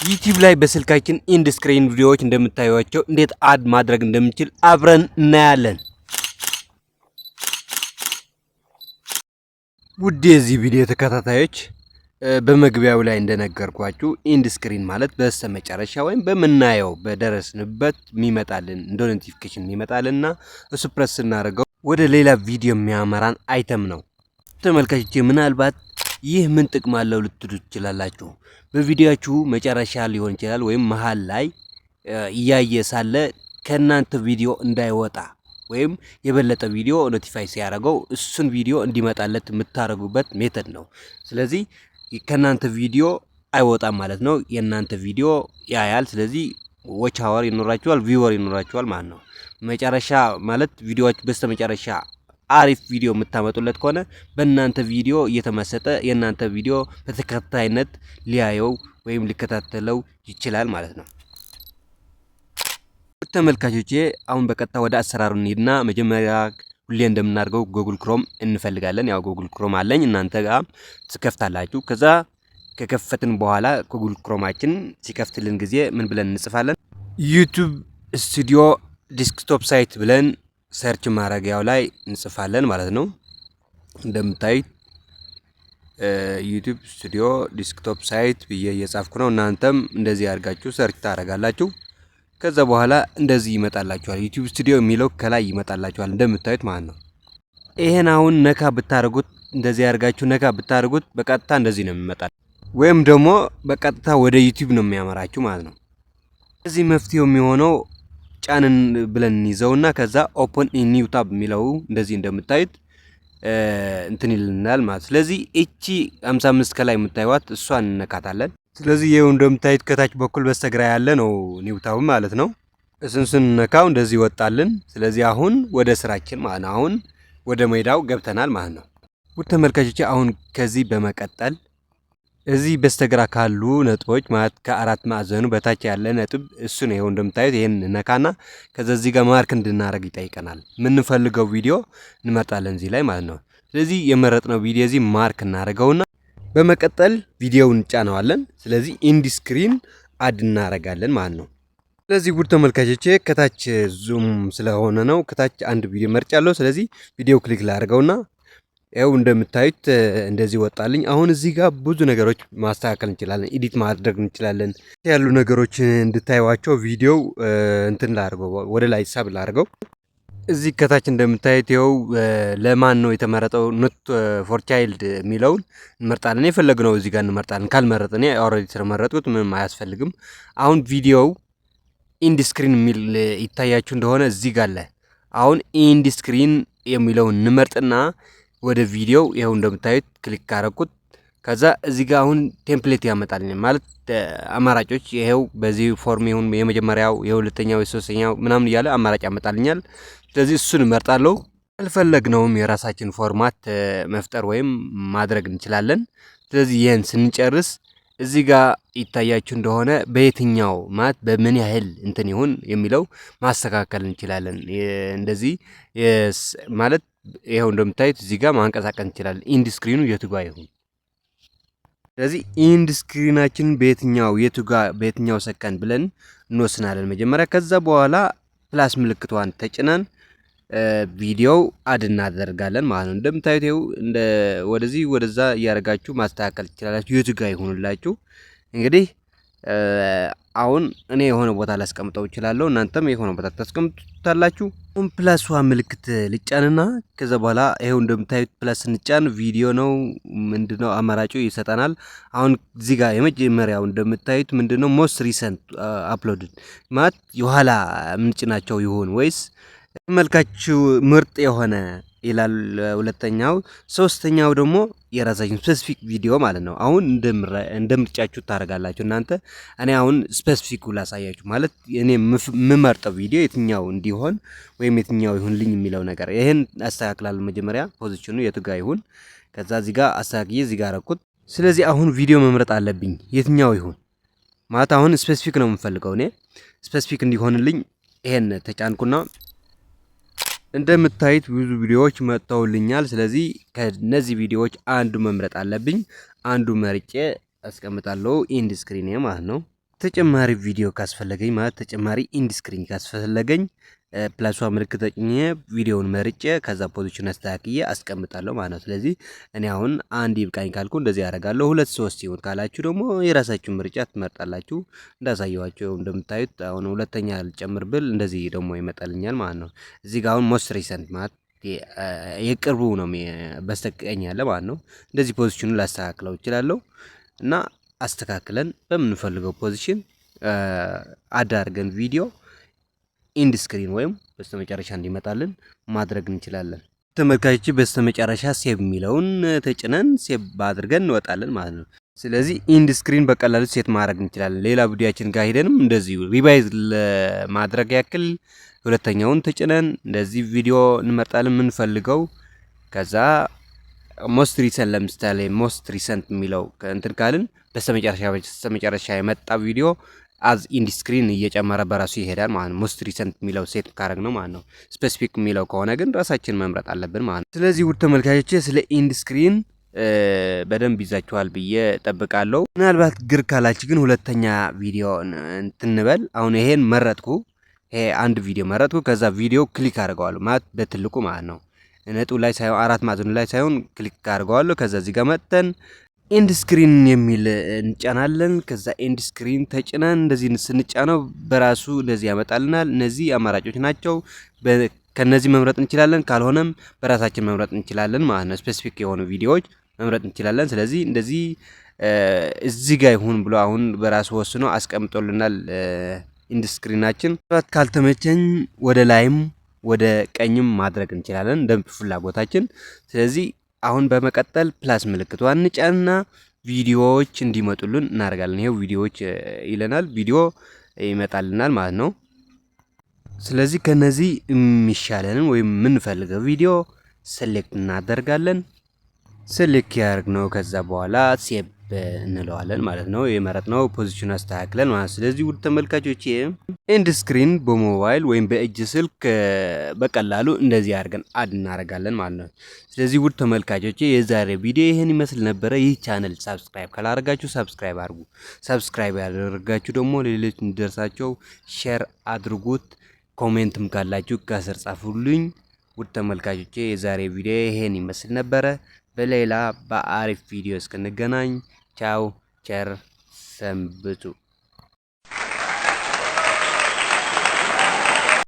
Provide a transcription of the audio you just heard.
ዩቲዩብ ላይ በስልካችን ኢንድ ስክሪን ቪዲዮዎች እንደምታዩዋቸው እንዴት አድ ማድረግ እንደምንችል አብረን እናያለን። ውድ የዚህ ቪዲዮ ተከታታዮች በመግቢያው ላይ እንደነገርኳችሁ ኢንድ ስክሪን ማለት በስተመጨረሻ ወይም በመናየው በደረስንበት የሚመጣልን እንደ ኖቲፊኬሽን የሚመጣልና እሱ ፕረስ ስናደርገው ወደ ሌላ ቪዲዮ የሚያመራን አይተም ነው። ተመልካቾቼ ምናልባት ይህ ምን ጥቅም አለው ልትሉ ትችላላችሁ። በቪዲዮአችሁ መጨረሻ ሊሆን ይችላል ወይም መሃል ላይ እያየ ሳለ ከናንተ ቪዲዮ እንዳይወጣ ወይም የበለጠ ቪዲዮ ኖቲፋይ ሲያደርገው እሱን ቪዲዮ እንዲመጣለት የምታረጉበት ሜተድ ነው። ስለዚህ ከናንተ ቪዲዮ አይወጣም ማለት ነው። የናንተ ቪዲዮ ያያል። ስለዚህ ዎች አወር ይኖራችኋል፣ ቪወር ይኖራችኋል ማለት ነው። መጨረሻ ማለት ቪዲዮዎች በስተመጨረሻ አሪፍ ቪዲዮ የምታመጡለት ከሆነ በእናንተ ቪዲዮ እየተመሰጠ የእናንተ ቪዲዮ በተከታታይነት ሊያየው ወይም ሊከታተለው ይችላል ማለት ነው። ተመልካቾቼ አሁን በቀጥታ ወደ አሰራሩ እንሂድና መጀመሪያ ሁሌ እንደምናደርገው ጉግል ክሮም እንፈልጋለን። ያው ጉግል ክሮም አለኝ እናንተ ጋር ትከፍታላችሁ። ከዛ ከከፈትን በኋላ ጉግል ክሮማችን ሲከፍትልን ጊዜ ምን ብለን እንጽፋለን? ዩቲዩብ ስቱዲዮ ዲስክቶፕ ሳይት ብለን ሰርች ማድረጊያው ላይ እንጽፋለን ማለት ነው። እንደምታዩት ዩቲዩብ ስቱዲዮ ዲስክቶፕ ሳይት ብዬ እየጻፍኩ ነው። እናንተም እንደዚህ አድርጋችሁ ሰርች ታደርጋላችሁ። ከዛ በኋላ እንደዚህ ይመጣላችኋል። ዩቲዩብ ስቱዲዮ የሚለው ከላይ ይመጣላችኋል እንደምታዩት ማለት ነው። ይሄን አሁን ነካ ብታደርጉት እንደዚህ አድርጋችሁ ነካ ብታደርጉት በቀጥታ እንደዚህ ነው የሚመጣል፣ ወይም ደግሞ በቀጥታ ወደ ዩቲዩብ ነው የሚያመራችሁ ማለት ነው። እዚህ መፍትሄው የሚሆነው ጫንን ብለን እንይዘውና ከዛ ኦፕን ኢን ኒው ታብ የሚለው እንደዚህ እንደምታዩት እንትን ይልናል ማለት። ስለዚህ እቺ 55 ከላይ የምታዩት እሷን እንነካታለን። ስለዚህ ይሄው እንደምታዩት ከታች በኩል በስተግራ ያለ ነው ኒው ታብ ማለት ነው። እሱን ስንነካው እንደዚህ ወጣልን። ስለዚህ አሁን ወደ ስራችን ማለት ነው፣ አሁን ወደ ሜዳው ገብተናል ማለት ነው። ውድ ተመልካቾች አሁን ከዚህ በመቀጠል እዚህ በስተግራ ካሉ ነጥቦች ማለት ከአራት ማዕዘኑ በታች ያለ ነጥብ እሱ ነው። ይሄው እንደምታዩት ይሄን ነካና ከዛ እዚህ ጋር ማርክ እንድናደርግ ይጠይቀናል። የምንፈልገው ቪዲዮ እንመርጣለን እዚህ ላይ ማለት ነው። ስለዚህ የመረጥነው ቪዲዮ እዚህ ማርክ እናደርገውና በመቀጠል ቪዲዮውን እንጫነዋለን። ስለዚህ ኢንድ ስክሪን አድ እናደርጋለን ማለት ነው። ስለዚህ ውድ ተመልካቾቼ ከታች ዙም ስለሆነ ነው ከታች አንድ ቪዲዮ መርጫለሁ። ስለዚህ ቪዲዮ ክሊክ ላድርገውና ያው እንደምታዩት እንደዚህ ወጣልኝ። አሁን እዚህ ጋር ብዙ ነገሮች ማስተካከል እንችላለን፣ ኤዲት ማድረግ እንችላለን። ያሉ ነገሮች እንድታዩዋቸው ቪዲዮው እንትን ላድርገው ወደ ላይ ሳብ ላድርገው። እዚህ ከታች እንደምታዩት ይኸው ለማን ነው የተመረጠው ኖት ፎር ቻይልድ የሚለውን እንመርጣለን። የፈለግነው እዚህ ጋር እንመርጣለን። ካልመረጥን ኦልሬዲ ስለመረጥኩት ምንም አያስፈልግም። አሁን ቪዲዮው ኢንድ ስክሪን የሚል ይታያችሁ እንደሆነ እዚህ ጋር አለ። አሁን ኢንድ ስክሪን የሚለውን እንመርጥና ወደ ቪዲዮው ይሄው እንደምታዩት ክሊክ ካረኩት ከዛ እዚህ ጋር አሁን ቴምፕሌት ያመጣልኝ ማለት አማራጮች ይሄው በዚህ ፎርም ይሁን የመጀመሪያው የሁለተኛው የሶስተኛው ምናምን እያለ አማራጭ ያመጣልኛል። ስለዚህ እሱን እመርጣለሁ። አልፈለግነውም የራሳችን ፎርማት መፍጠር ወይም ማድረግ እንችላለን። ስለዚህ ይሄን ስንጨርስ እዚህ ጋር ይታያችሁ እንደሆነ በየትኛው ማለት በምን ያህል እንትን ይሁን የሚለው ማስተካከል እንችላለን። እንደዚህ ማለት ይሄው እንደምታዩት እዚህ ጋር ማንቀሳቀስ እንችላለን። ኢንድ ስክሪኑ የቱ ጋር ይሁን። ስለዚህ ኢንድ ስክሪናችን በየትኛው ሰከንድ ብለን እንወስናለን መጀመሪያ። ከዛ በኋላ ፕላስ ምልክቷን ተጭነን ቪዲዮው አድ እናደርጋለን ማለት ነው። እንደምታዩት ይኸው ወደዚህ ወደዛ እያደረጋችሁ ማስተካከል ትችላላችሁ የቱ ጋር ይሁንላችሁ። እንግዲህ አሁን እኔ የሆነ ቦታ ላስቀምጠው እችላለሁ፣ እናንተም የሆነ ቦታ ታስቀምጡታላችሁ። ፕላስ ምልክት ልጫንና ከዛ በኋላ ይሄው እንደምታዩት ፕላስ እንጫን ቪዲዮ ነው ምንድነው አማራጩ ይሰጠናል። አሁን እዚህ ጋር የመጀመሪያው እንደምታዩት ምንድነው ሞስት ሪሰንት አፕሎድድ ማለት የኋላ ምንጭናቸው ይሁን ወይስ ተመልካቹ ምርጥ የሆነ ይላል ሁለተኛው። ሶስተኛው ደግሞ የራሳችን ስፔሲፊክ ቪዲዮ ማለት ነው። አሁን እንደምርጫችሁ ታደርጋላችሁ እናንተ። እኔ አሁን ስፔሲፊክ ላሳያችሁ ማለት እኔ የምመርጠው ቪዲዮ የትኛው እንዲሆን ወይም የትኛው ይሁንልኝ የሚለው ነገር ይሄን አስተካክላለሁ። መጀመሪያ ፖዚሽኑ የቱ ጋር ይሁን፣ ከዛ እዚህ ጋር አስተካክዬ እዚህ ጋር አረኩት። ስለዚህ አሁን ቪዲዮ መምረጥ አለብኝ የትኛው ይሁን ማለት አሁን ስፔሲፊክ ነው የምፈልገው እኔ። ስፔሲፊክ እንዲሆንልኝ ይሄን ተጫንኩና እንደምታዩት ብዙ ቪዲዮዎች መጥተውልኛል። ስለዚህ ከነዚህ ቪዲዮዎች አንዱ መምረጥ አለብኝ። አንዱ መርጬ አስቀምጣለሁ ኢንድ ስክሪን ማለት ነው። ተጨማሪ ቪዲዮ ካስፈለገኝ ማለት ተጨማሪ ኢንድ ስክሪን ካስፈለገኝ ፕላሷ ምልክት ተጭኜ ቪዲዮውን መርጬ ከዛ ፖዚሽን አስተካክዬ አስቀምጣለሁ ማለት ነው። ስለዚህ እኔ አሁን አንድ ይብቃኝ ካልኩ እንደዚህ ያደርጋለሁ። 2 3 ይሁን ካላችሁ ደግሞ የራሳችሁን ምርጫ ትመርጣላችሁ። እንዳሳየዋችሁ እንደምታዩት አሁን ሁለተኛ ልጨምር ብል እንደዚህ ደግሞ ይመጣልኛል ማለት ነው። እዚህ ጋር አሁን ሞስት ሪሰንት ማለት የቅርቡ ነው በስተቀኝ ያለ ማለት ነው። እንደዚህ ፖዚሽኑን ላስተካክለው እችላለሁ እና አስተካክለን በምንፈልገው ፖዚሽን አዳርገን ቪዲዮ ኢንድ ስክሪን ወይም በስተመጨረሻ እንዲመጣልን ማድረግ እንችላለን። ተመልካቾች በስተመጨረሻ ሴቭ የሚለውን ተጭነን ሴቭ አድርገን እንወጣለን ማለት ነው። ስለዚህ ኢንድ ስክሪን በቀላሉ ሴት ማድረግ እንችላለን። ሌላ ቪዲዮአችን ጋር ሄደንም እንደዚሁ ሪቫይዝ ለማድረግ ያክል ሁለተኛውን ተጭነን እንደዚህ ቪዲዮ እንመርጣለን የምንፈልገው ከዛ ሞስት ሪሰንት ለምሳሌ ሞስት ሪሰንት የሚለው እንትን ካልን በስተመጨረሻ የመጣ ቪዲዮ አዝ ኢንድ ስክሪን እየጨመረ በራሱ ይሄዳል ማለት ነው። ሞስት ሪሰንት የሚለው ሴት ካረግ ነው ማለት ነው። ስፔሲፊክ የሚለው ከሆነ ግን ራሳችን መምረጥ አለብን ማለት ነው። ስለዚህ ውድ ተመልካቾች ስለ ኢንድ ስክሪን በደንብ ይዛችኋል ብዬ ጠብቃለሁ። ምናልባት ግር ካላችሁ ግን ሁለተኛ ቪዲዮ እንትንበል። አሁን ይሄን መረጥኩ፣ ይሄ አንድ ቪዲዮ መረጥኩ። ከዛ ቪዲዮ ክሊክ አድርገዋለሁ ማለት በትልቁ ማለት ነው። ነጡ ላይ ሳይሆን አራት ማዕዘኑ ላይ ሳይሆን ክሊክ አድርገዋለሁ። ከዛ እዚህ ጋር መጥተን ኤንድ ስክሪን የሚል እንጫናለን። ከዛ ኤንድ ስክሪን ተጭነን እንደዚህ ስንጫነው በራሱ እንደዚህ ያመጣልናል። እነዚህ አማራጮች ናቸው። ከነዚህ መምረጥ እንችላለን፣ ካልሆነም በራሳችን መምረጥ እንችላለን ማለት ነው። ስፔሲፊክ የሆኑ ቪዲዮዎች መምረጥ እንችላለን። ስለዚህ እንደዚህ እዚህ ጋር ይሁን ብሎ አሁን በራሱ ወስኖ አስቀምጦልናል ኤንድ ስክሪናችን። ካልተመቸኝ ወደ ላይም ወደ ቀኝም ማድረግ እንችላለን እንደ ፍላጎታችን። ስለዚህ አሁን በመቀጠል ፕላስ ምልክቷን እንጫንና ቪዲዮዎች እንዲመጡልን እናደርጋለን። ይሄው ቪዲዮዎች ይለናል፣ ቪዲዮ ይመጣልናል ማለት ነው። ስለዚህ ከነዚህ የሚሻለንን ወይም የምንፈልገው ቪዲዮ ሴሌክት እናደርጋለን። ሴሌክት ያደርግነው ከዛ በኋላ ሴቭ እንለዋለን ማለት ነው። የመረጥነው ፖዚሽን አስተካክለን ማለት። ስለዚህ ውድ ተመልካቾች ኤንድ ስክሪን በሞባይል ወይም በእጅ ስልክ በቀላሉ እንደዚህ አድርገን አድ እናደርጋለን ማለት ነው። ስለዚህ ውድ ተመልካቾች የዛሬ ቪዲዮ ይሄን ይመስል ነበረ። ይህ ቻናል ሰብስክራይብ ካላደረጋችሁ ሰብስክራይብ አድርጉ። ሰብስክራይብ ያደረጋችሁ ደግሞ ለሌሎች እንዲደርሳቸው ሼር አድርጉት። ኮሜንትም ካላችሁ ከስር ጻፉልኝ። ውድ ተመልካቾች የዛሬ ቪዲዮ ይሄን ይመስል ነበረ። በሌላ በአሪፍ ቪዲዮ እስክንገናኝ ቻው፣ ቸር ሰንብቱ።